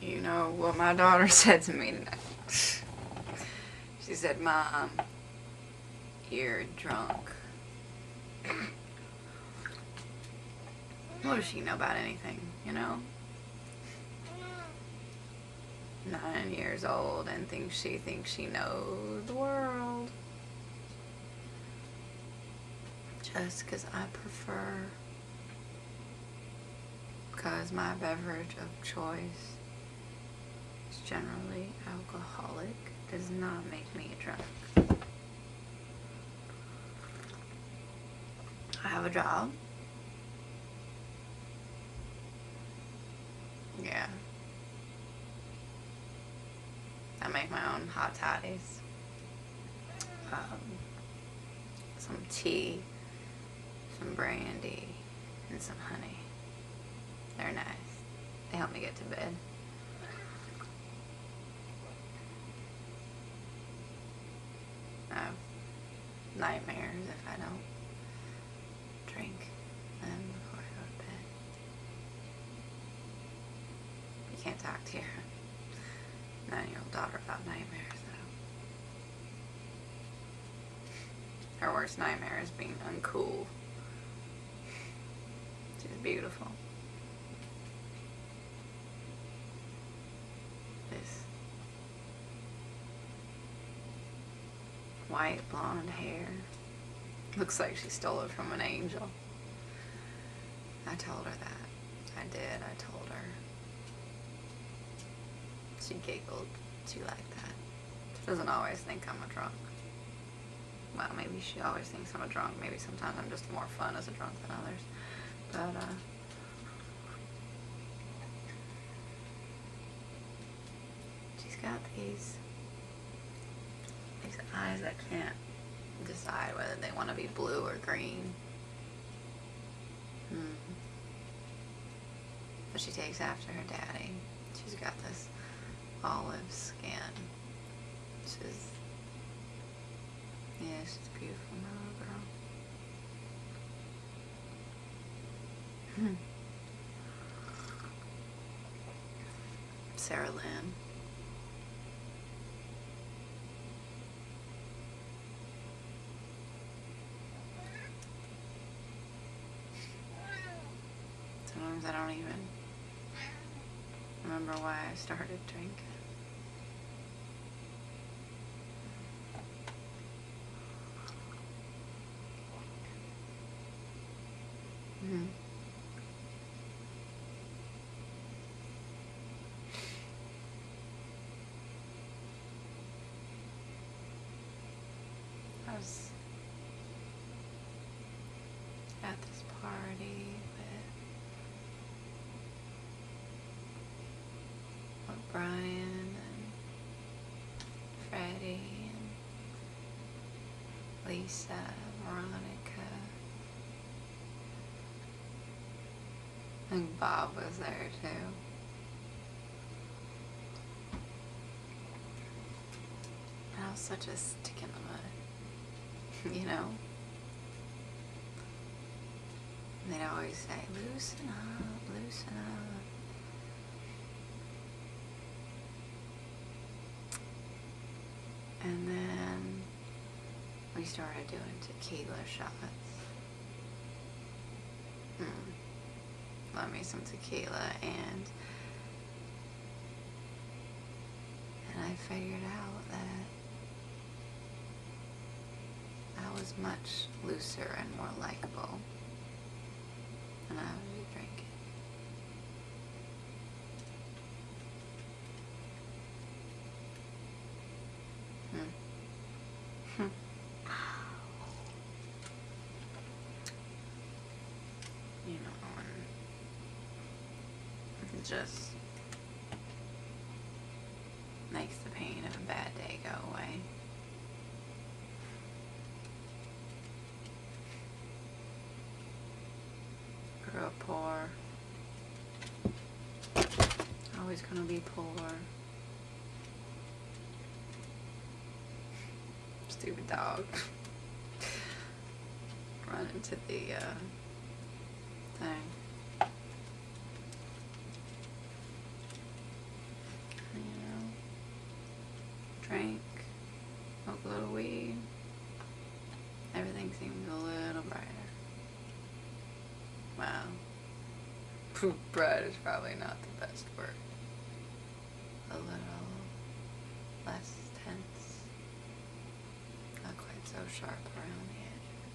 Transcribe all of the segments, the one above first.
You know what my daughter said to me today? She said, Mom, you're drunk. What does she know about anything, you know? 9 years old and she thinks she knows the world. Just because I prefer, because my beverage of choice is generally alcoholic, does not make me a drunk. I have a job. Yeah. I make my own hot toddies. Some tea, some brandy, and some honey. They're nice. They help me get to bed. I have nightmares if I don't drink them before I go to bed. You can't talk to your 9-year-old daughter about nightmares, though. Her worst nightmare is being uncool. She's beautiful. This white blonde hair looks like she stole it from an angel. I told her that. I did. I told her. She giggled. She liked that. She doesn't always think I'm a drunk. Well, maybe she always thinks I'm a drunk. Maybe sometimes I'm just more fun as a drunk than others. But, she's got these eyes that can't decide whether they want to be blue or green. But she takes after her daddy. She's got this olive skin. She's beautiful, my little girl. Sarah Lynn. Sometimes I don't even remember why I started drinking. I was at this party with Brian and Freddie and Lisa, Veronica. I think Bob was there too. And I was such a stick in the mud, you know? And they'd always say, loosen up, loosen up. And then we started doing tequila shots. Love me some tequila, and I figured out that I was much looser and more likable when I was drinking. You know, and it just makes the pain of a bad day go away. Grew up poor. Always gonna be poor. Stupid dog. Run into the thing. Bright is probably not the best word. A little less tense. Not quite so sharp around the edges.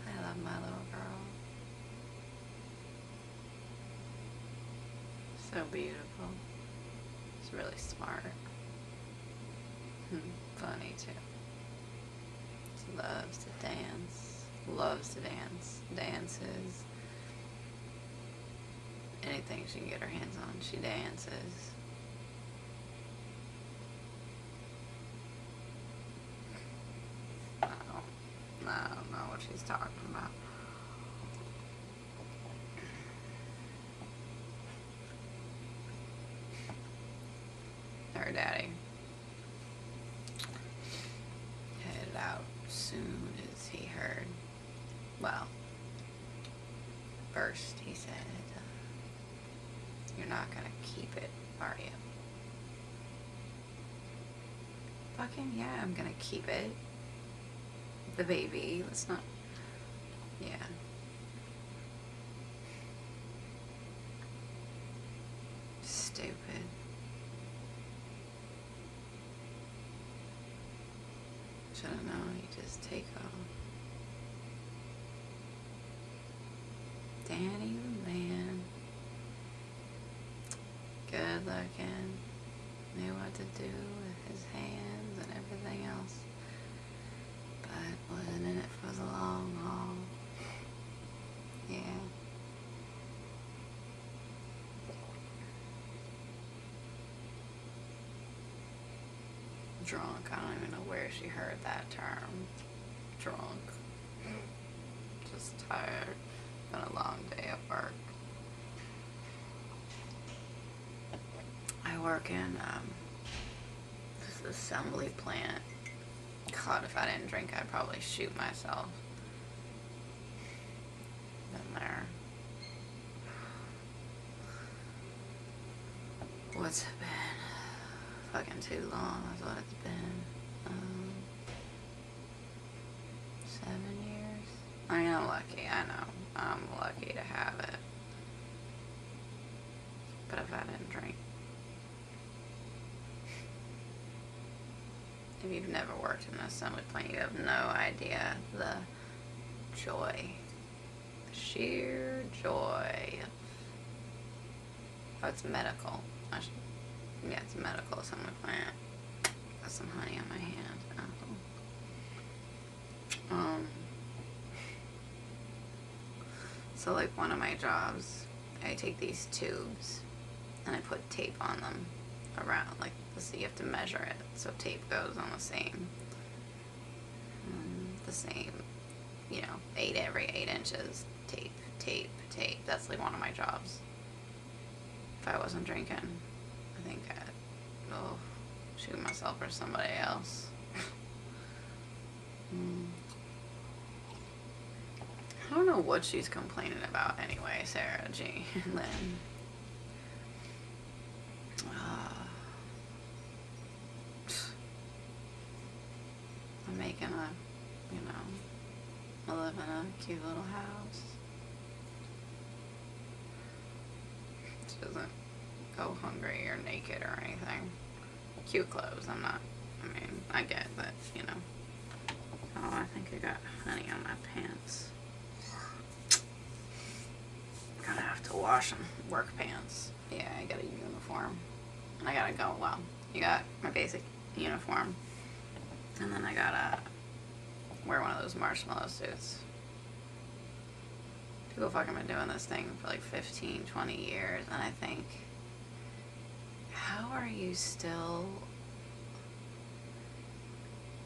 I love my little girl. So beautiful. She's really smart. Funny too. She loves to dance. Loves to dance. Dances. Anything she can get her hands on, she dances. I don't know what she's talking about. Her daddy headed out soon as he heard. Well, first he said, "You're not gonna keep it, are you?" Fucking yeah, I'm gonna keep it. The baby, let's not, yeah. Stupid. Should've known he'd just take off. Danny the man. Good looking. Knew what to do with his hands and everything else. But wasn't in it for the long haul. Yeah. Drunk. I don't even know where she heard that term. Drunk. Just tired. Been a long day at work. I work in this assembly plant. God, if I didn't drink, I'd probably shoot myself. Been there. What's it been? Fucking too long is what it's been. 7 years? I mean, I'm lucky, I know. I'm lucky to have it. But if I didn't drink. If you've never worked in an assembly plant, you have no idea the joy. The sheer joy. Oh, it's medical. Yeah, it's a medical assembly plant. Got some honey on my hand. So like one of my jobs, I take these tubes and I put tape on them around, like, so you have to measure it. So tape goes on the same, you know, every 8 inches. Tape, tape, tape. That's like one of my jobs. If I wasn't drinking, I think I'd shoot myself or somebody else. I don't know what she's complaining about anyway, Sarah G. Lynn. I'm making I live in a cute little house. She doesn't go hungry or naked or anything. Cute clothes, I get that, you know. Oh, I think I got honey on my pants. Gonna have to wash them. Work pants. Yeah, I got a uniform. And I gotta go, well, you got my basic uniform. And then I gotta wear one of those marshmallow suits. People fucking been doing this thing for like 15, 20 years. And I think, how are you still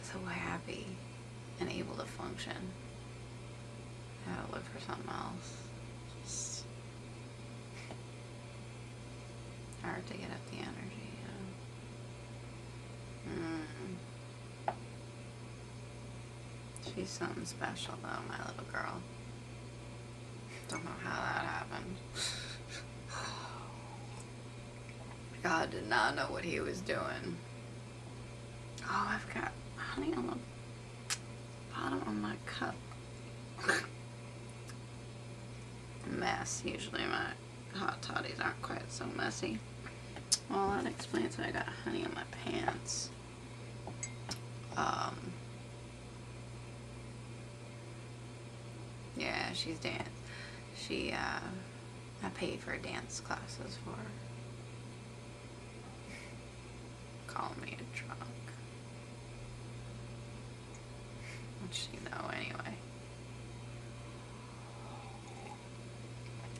so happy and able to function? I gotta look for something else. Just hard to get up the energy, you know. She's something special though, my little girl. Don't know how that happened. God did not know what he was doing. Oh, I've got honey on the bottom of my cup. mess. Usually my hot toddies aren't quite so messy. Well, that explains why I got honey on my pants. Yeah, she's dance. I paid for dance classes for her. Call me a drunk. What she know anyway?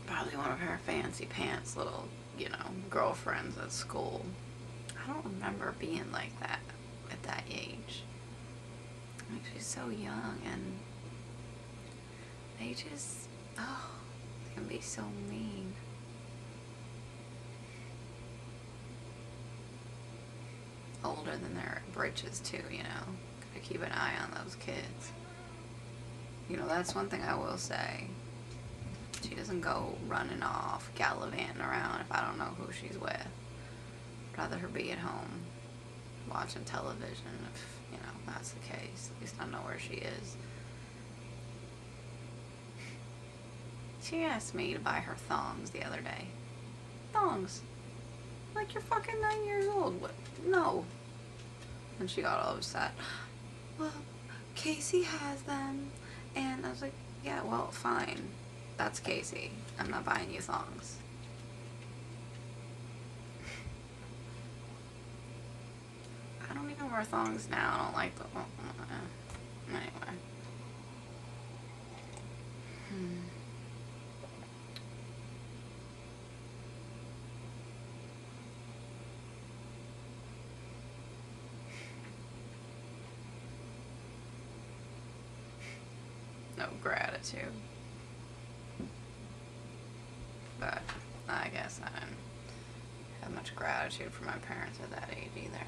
Probably one of her fancy pants little, girlfriends at school. I don't remember being like that at that age. Like, she's so young and they just, they can be so mean. Older than their britches too, Gotta keep an eye on those kids. That's one thing I will say. She doesn't go running off, gallivanting around if I don't know who she's with. I'd rather her be at home, watching television if, that's the case. At least I know where she is. She asked me to buy her thongs the other day. Thongs? Like, you're fucking 9 years old. What? No. And she got all upset. Well, Casey has them. And I was like, yeah, well, fine. That's Casey. I'm not buying you thongs. I don't even wear thongs now. I don't like them. Anyway. No gratitude. But I guess I didn't have much gratitude for my parents at that age either.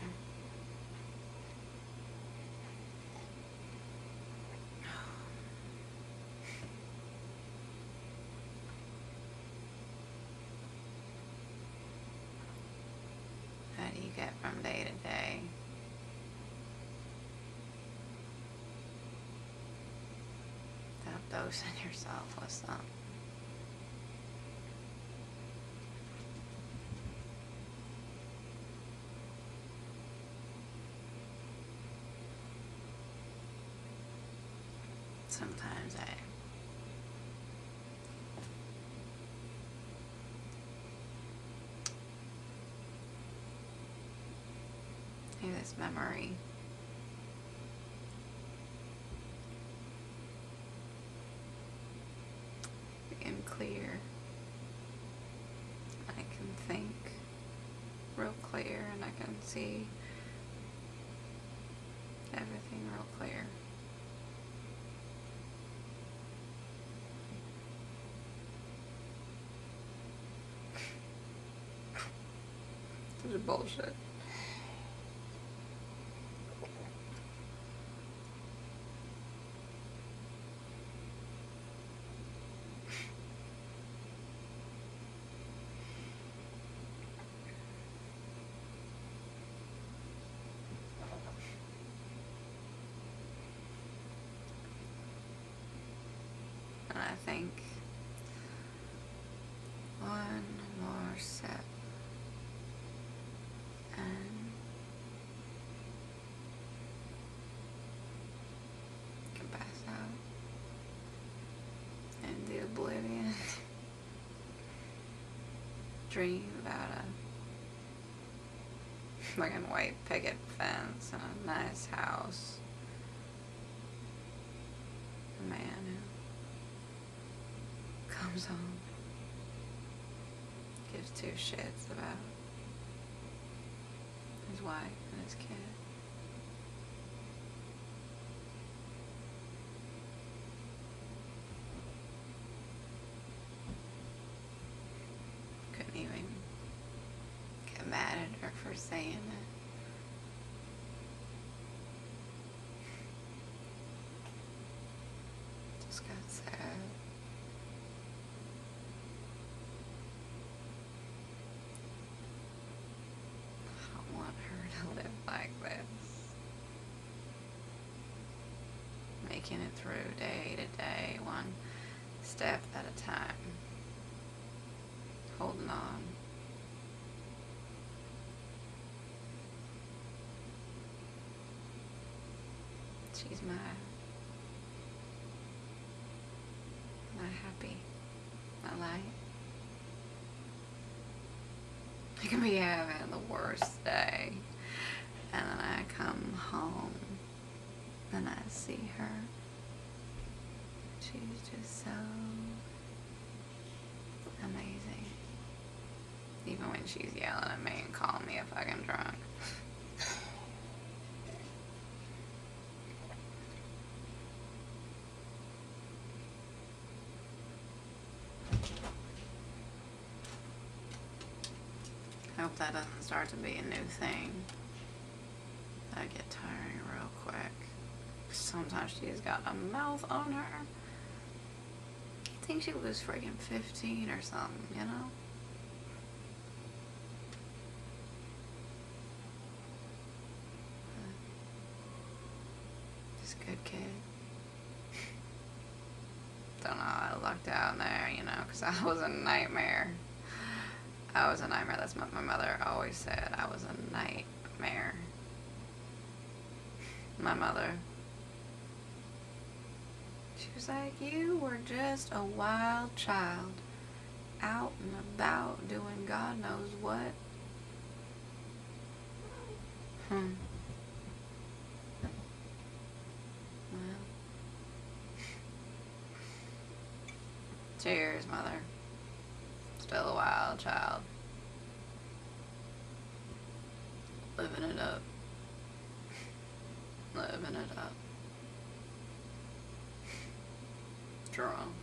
How do you get from day to day? Without dosing yourself with something? Sometimes I have this memory being clear. I can think real clear and I can see everything real clear. Such a bullshit. And I think one more sip and can pass out into oblivion. Dream about a fucking white picket fence and a nice house. A man who comes home, gives two shits about his wife and his kid. Couldn't even get mad at her for saying it. Just got sad. I don't want her to live like this. Making it through day to day, one step at a time. She's my happy, my light. I can be having the worst day, and then I come home and I see her. She's just so amazing. Even when she's yelling at me and calling me a fucking drunk. I hope that doesn't start to be a new thing. That get tiring real quick. Sometimes she's got a mouth on her. I think she was freaking 15 or something, you know? Just a good kid. Don't know how I lucked out in there, you know, because I was a nightmare. I was a nightmare. That's what my mother always said. I was a nightmare. My mother. She was like, you were just a wild child. Out and about doing God knows what. Well. Cheers, mother. Still a wild child. Living it up. Living it up. Drunk.